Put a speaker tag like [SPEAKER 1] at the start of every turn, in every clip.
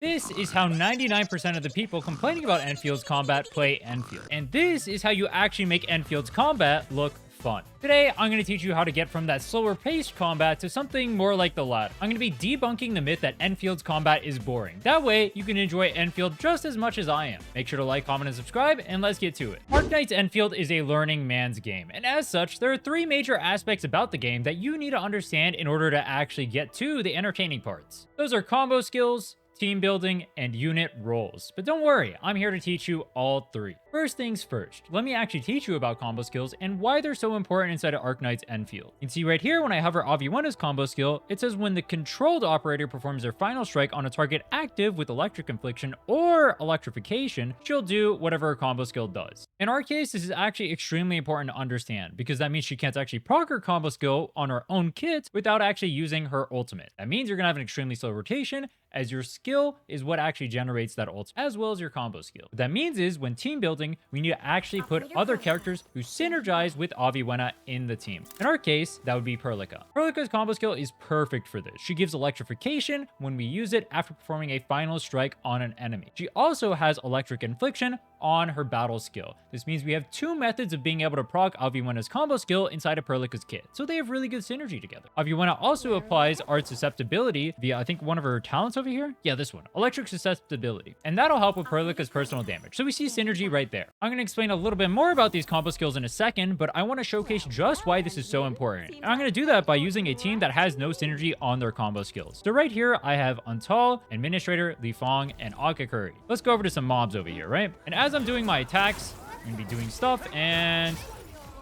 [SPEAKER 1] This is how 99% of the people complaining about Enfield's combat play Enfield. And this is how you actually make Enfield's combat look fun. Today, I'm going to teach you how to get from that slower paced combat to something more like the latter. I'm going to be debunking the myth that Enfield's combat is boring. That way, you can enjoy Enfield just as much as I am. Make sure to like, comment, and subscribe, and let's get to it. Arknights Endfield is a learning man's game, and as such, there are three major aspects about the game that you need to understand in order to actually get to the entertaining parts. Those are combo skills, team building, and unit roles. But don't worry, I'm here to teach you all three. First things first, let me actually teach you about combo skills and why they're so important inside of Arknights Endfield. You can see right here when I hover Aviwena's combo skill, it says when the controlled operator performs their final strike on a target active with electric infliction or electrification, she'll do whatever her combo skill does. In our case, this is actually extremely important to understand because that means she can't actually proc her combo skill on her own kit without actually using her ultimate. That means you're gonna have an extremely slow rotation as your skill is what actually generates that ult, as well as your combo skill. What that means is when team building, we need to actually put other characters who synergize with Aviwena in the team. In our case, that would be Perlica. Perlica's combo skill is perfect for this. She gives electrification when we use it after performing a final strike on an enemy. She also has electric infliction on her battle skill. This means we have two methods of being able to proc Aviwena's combo skill inside of Perlica's kit, so they have really good synergy together. Aviwena also applies art susceptibility via, I think, one of her talents over here. Yeah, this one, electric susceptibility, and that'll help with Perlica's personal damage. So we see synergy right there. I'm going to explain a little bit more about these combo skills in a second, but I want to showcase just why this is so important. And I'm going to do that by using a team that has no synergy on their combo skills. So right here, I have Untal, Administrator, Li Fong, and Akakuri. Let's go over to some mobs over here, right? And as I'm doing my attacks, I'm going to be doing stuff, and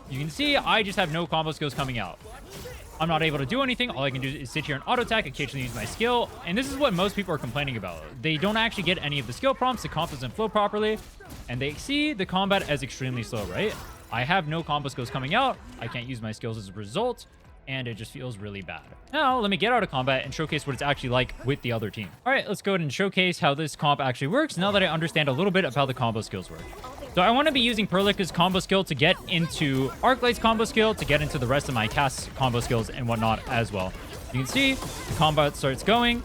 [SPEAKER 1] you can see I just have no combo skills coming out. I'm not able to do anything. All I can do is sit here and auto attack, occasionally use my skill. And this is what most people are complaining about. They don't actually get any of the skill prompts. The comp doesn't flow properly. And they see the combat as extremely slow, right? I have no combo skills coming out. I can't use my skills as a result. And it just feels really bad. Now, let me get out of combat and showcase what it's actually like with the other team. All right, let's go ahead and showcase how this comp actually works now that I understand a little bit of how the combo skills work. So I want to be using Perlica's combo skill to get into Arklight's combo skill, to get into the rest of my cast combo skills and whatnot as well. You can see the combat starts going.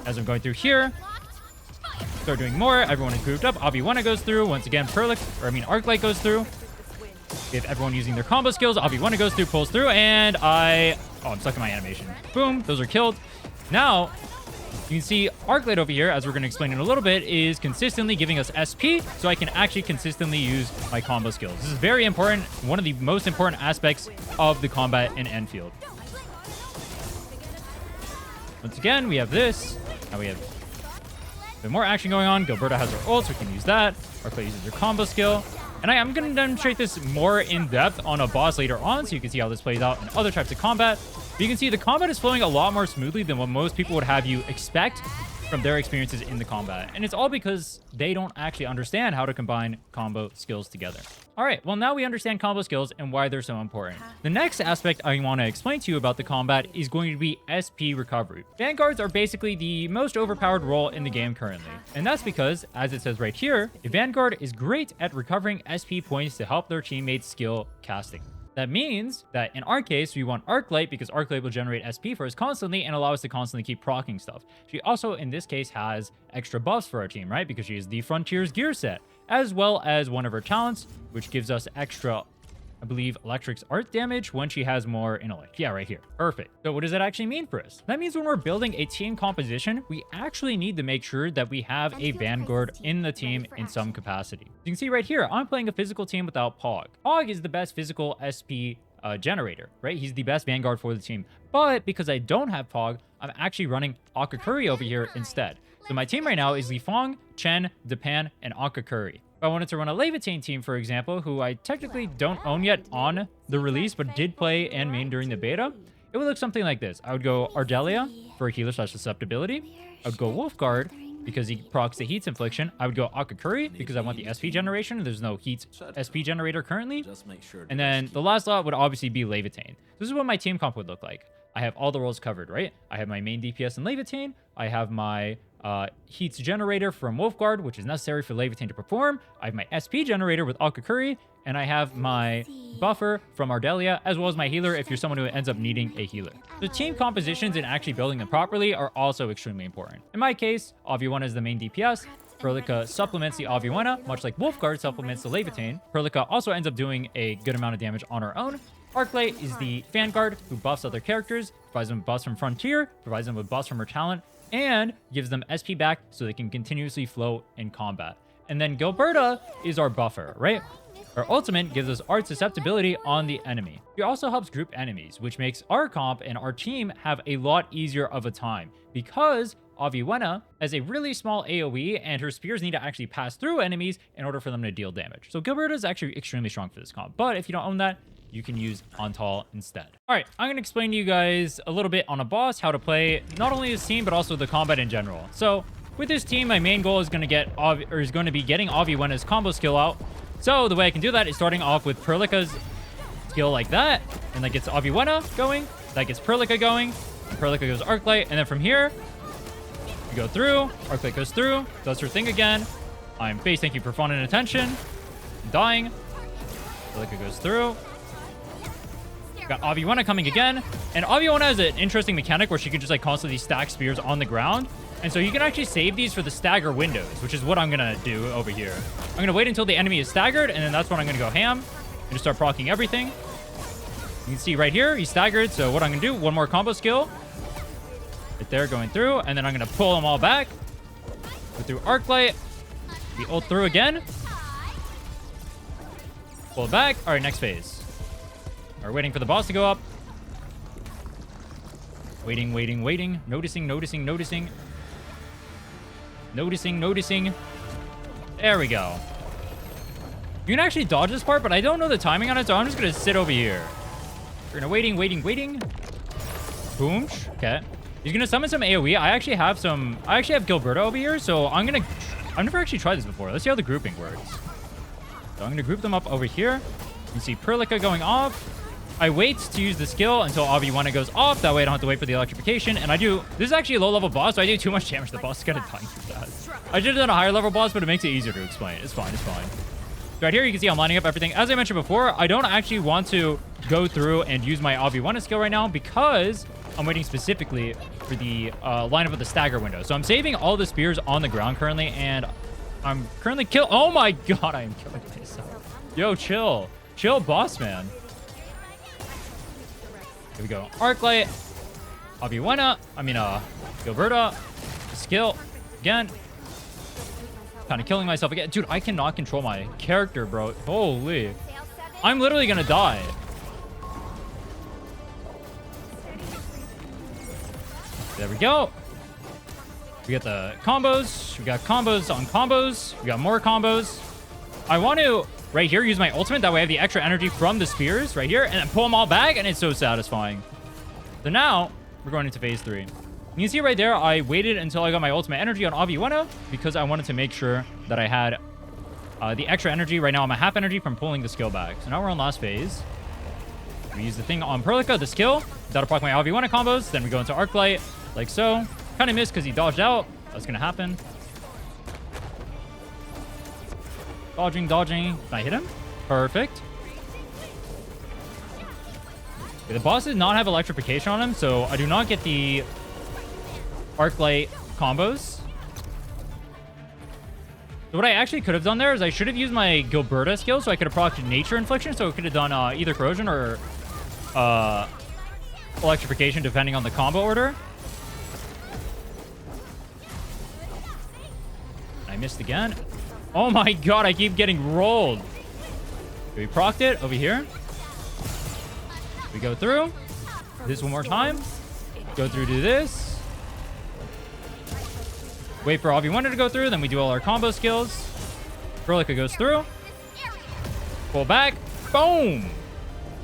[SPEAKER 1] As I'm going through here, start doing more. Everyone is grouped up. Aviwena goes through. Once again, Arklight goes through. We have everyone using their combo skills. Aviwena goes through, pulls through, and I'm stuck in my animation. Boom, those are killed. Now, you can see Arklight over here, as we're going to explain in a little bit, is consistently giving us SP, so I can actually consistently use my combo skills. This is very important, one of the most important aspects of the combat in Enfield. Once again, we have this. Now we have a bit more action going on. Gilberta has her ult, so we can use that. Arklight uses her combo skill. And I'm going to demonstrate this more in depth on a boss later on, so you can see how this plays out in other types of combat. But you can see the combat is flowing a lot more smoothly than what most people would have you expect from their experiences in the combat. And it's all because they don't actually understand how to combine combo skills together. All right, well, now we understand combo skills and why they're so important. The next aspect I want to explain to you about the combat is going to be SP recovery. Vanguards are basically the most overpowered role in the game currently. And that's because, as it says right here, a Vanguard is great at recovering SP points to help their teammates skill casting. That means that in our case, we want Arklight because Arklight will generate SP for us constantly and allow us to constantly keep proccing stuff. She also, in this case, has extra buffs for our team, right? Because she is the Frontiers gear set, as well as one of her talents, which gives us extra, I believe, Electric's art damage when she has more intellect. Yeah, right here. Perfect. So what does that actually mean for us? That means when we're building a team composition, we actually need to make sure that we have a Vanguard in the team in some capacity. You can see right here, I'm playing a physical team without Pog. Pog is the best physical SP generator, right? He's the best Vanguard for the team. But because I don't have Pog, I'm actually running Akakuri over here instead. So my team right now is Li Fong, Chen, Depan, and Akakuri. If I wanted to run a Levitane team, for example, who I technically don't own yet on the release, but did play and main during the beta, it would look something like this. I would go Ardelia for healer / susceptibility. I would go Wolfguard because he procs the heat's infliction. I would go Akakuri because I want the SP generation. There's no heat SP generator currently. And then the last lot would obviously be Levitane. This is what my team comp would look like. I have all the roles covered, right? I have my main DPS in Levitane. I have my Heat's generator from Wolfguard, which is necessary for Levitain to perform. I have my SP generator with Akakuri, and I have my buffer from Ardelia, as well as my healer if you're someone who ends up needing a healer. The team compositions and actually building them properly are also extremely important. In my case, Aviwana is the main DPS. Perlica supplements the Aviwana, much like Wolfguard supplements the Levitain. Perlica also ends up doing a good amount of damage on her own. Arknight is the Vanguard, who buffs other characters, provides them with buffs from Frontier, provides them with buffs from her talent, and gives them SP back so they can continuously flow in combat. And then Gilberta is our buffer, right? Our ultimate gives us art susceptibility on the enemy. She also helps group enemies, which makes our comp and our team have a lot easier of a time because Aviwana has a really small AoE and her spears need to actually pass through enemies in order for them to deal damage. So Gilberta is actually extremely strong for this comp, but if you don't own that, you can use Antal instead. All right, I'm going to explain to you guys a little bit on a boss how to play not only this team, but also the combat in general. So with this team, my main goal is going to be getting Aviwana's combo skill out. So the way I can do that is starting off with Perlica's skill like that, and that gets Aviwana going, that gets Perlica going, and Perlica goes Arklight, and then from here, we go through, Arklight goes through, does her thing again. I'm base, thank you for fun and attention. I'm dying. Perlica goes through. Got Aviwana coming again, and Aviwana has an interesting mechanic where she can just like constantly stack spears on the ground. And so you can actually save these for the stagger windows, which is what I'm going to do over here. I'm going to wait until the enemy is staggered, and then that's when I'm going to go ham and just start proccing everything. You can see right here, he's staggered. So what I'm going to do, one more combo skill. Right there, going through. And then I'm going to pull them all back. Go through Arklight. We ult through again. Pull it back. All right, next phase. We're waiting for the boss to go up. Waiting, waiting, waiting. Noticing, noticing, noticing. Noticing. There we go. You can actually dodge this part, but I don't know the timing on it, so I'm just going to sit over here. We're going to waiting. Boom. Okay. He's going to summon some AoE. I actually have Gilberta over here, so I've never actually tried this before. Let's see how the grouping works. So I'm going to group them up over here. You can see Perlica going off. I wait to use the skill until Aviwana goes off. That way I don't have to wait for the electrification. And this is actually a low-level boss, so I do too much damage. The boss is kind of dying through that. I should have done a higher-level boss, but it makes it easier to explain. It's fine. So right here, you can see I'm lining up everything. As I mentioned before, I don't actually want to go through and use my Aviwana skill right now because I'm waiting specifically for the lineup of the stagger window. So I'm saving all the spears on the ground currently, and I'm currently Oh my god, I am killing myself. Yo, chill. Chill, boss man. Here we go. Arklight. Aviwana. Gilberta. Skill. Again. Kind of killing myself again. Dude, I cannot control my character, bro. Holy. I'm literally going to die. There we go. We got the combos. We got combos on combos. We got more combos. I want to... right here, use my ultimate. That way I have the extra energy from the spears right here. And then pull them all back. And it's so satisfying. So now, we're going into phase 3. You can see right there, I waited until I got my ultimate energy on Aviwana. Because I wanted to make sure that I had the extra energy. Right now, I'm at half energy from pulling the skill back. So now we're on last phase. We use the thing on Perlica, the skill. That'll proc my Aviwana combos. Then we go into Arklight, like so. Kind of missed because he dodged out. That's going to happen. Dodging. Can I hit him? Perfect. Okay, the boss does not have electrification on him, so I do not get the Arklight combos. So what I actually could have done there is I should have used my Gilberta skill, so I could have procced Nature Infliction, so it could have done either Corrosion or Electrification, depending on the combo order. I missed again. Oh my god, I keep getting rolled. We procced it over here. We go through. This one more time. Go through, do this. Wait for Aviwana to go through, then we do all our combo skills. Perlica goes through. Pull back. Boom!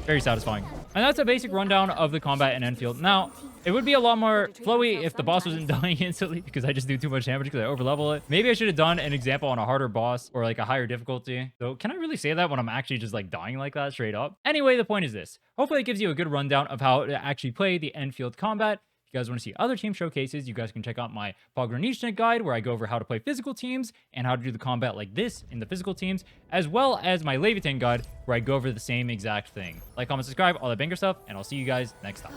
[SPEAKER 1] Very satisfying. And that's a basic rundown of the combat in Enfield. Now, it would be a lot more flowy if the boss wasn't dying instantly because I just do too much damage because I overlevel it. Maybe I should have done an example on a harder boss or like a higher difficulty. So can I really say that when I'm actually just like dying like that straight up? Anyway, the point is this. Hopefully it gives you a good rundown of how to actually play the Enfield combat. If you guys want to see other team showcases, you guys can check out my Pogranichnik guide, where I go over how to play physical teams and how to do the combat like this in the physical teams, as well as my Leviathan guide, where I go over the same exact thing. Like, comment, subscribe, all that banger stuff, and I'll see you guys next time.